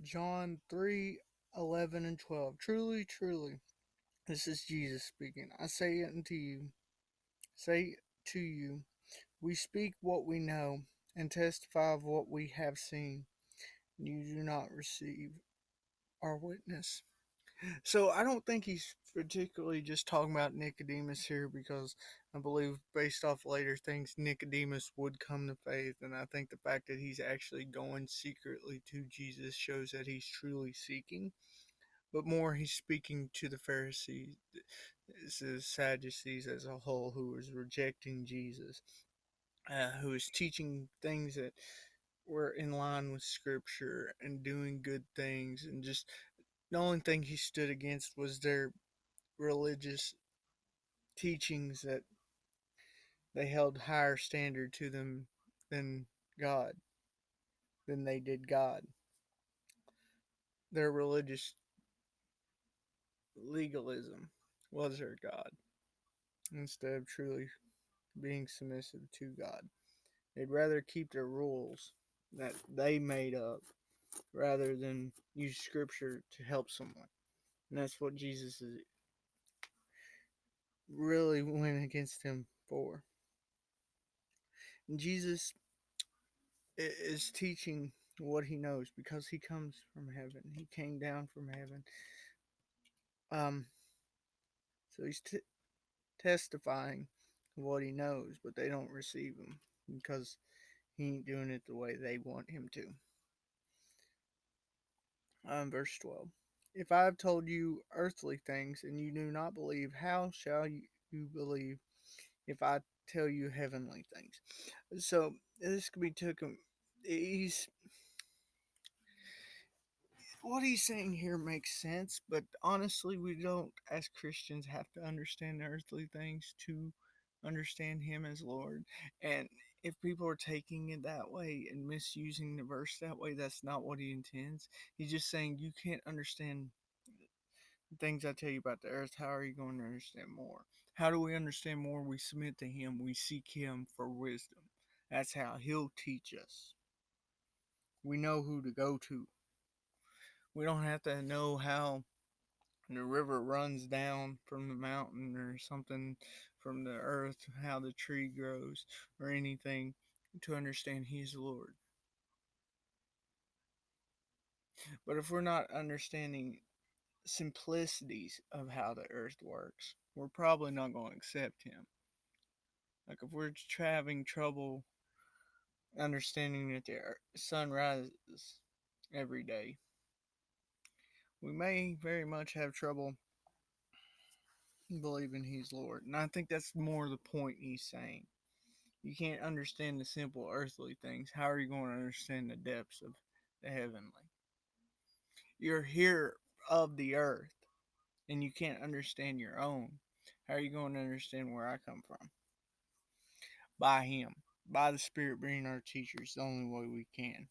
John 3:11 and 12. Truly, truly, this is Jesus speaking. I say to you, we speak what we know and testify of what we have seen. You do not receive our witness. So I don't think he's particularly just talking about Nicodemus here because I believe based off later things Nicodemus would come to faith, and I think the fact that he's actually going secretly to Jesus shows that he's truly seeking. But more he's speaking to the Pharisees, the Sadducees as a whole, who was rejecting Jesus, who was teaching things that were in line with Scripture and doing good things, and just the only thing he stood against was their religious teachings that they held higher standard to them than God, than they did God. Their religious legalism was their God instead of truly being submissive to God. They'd rather keep their rules that they made up rather than use scripture to help someone. And that's what Jesus is really went against him for. And Jesus is teaching what he knows because he comes from heaven. He came down from heaven. Um, so he's testifying what he knows, but they don't receive him because he ain't doing it the way they want him to. Verse 12. If I have told you earthly things and you do not believe, how shall you believe if I tell you heavenly things? So this could be taken. He's what he's saying here makes sense, but honestly, we don't, as Christians, have to understand the earthly things to understand Him as Lord. And if people are taking it that way and misusing the verse that way, that's not what he intends. He's just saying you can't understand things I tell you about the earth. How are you going to understand more? How do we understand more? We submit to Him, we seek Him for wisdom. That's how He'll teach us. We know who to go to. We don't have to know how the river runs down from the mountain or something from the earth, how the tree grows, or anything to understand He's Lord. But if we're not understanding simplicities of how the earth works, we're probably not going to accept Him. Like if we're having trouble understanding that the sun rises every day, we may very much have trouble believing He's Lord. And I think that's more the point He's saying. You can't understand the simple earthly things. How are you going to understand the depths of the heavenly? You're here of the earth and you can't understand your own. How are you going to understand where I come from? By Him. By the Spirit being our teachers, the only way we can.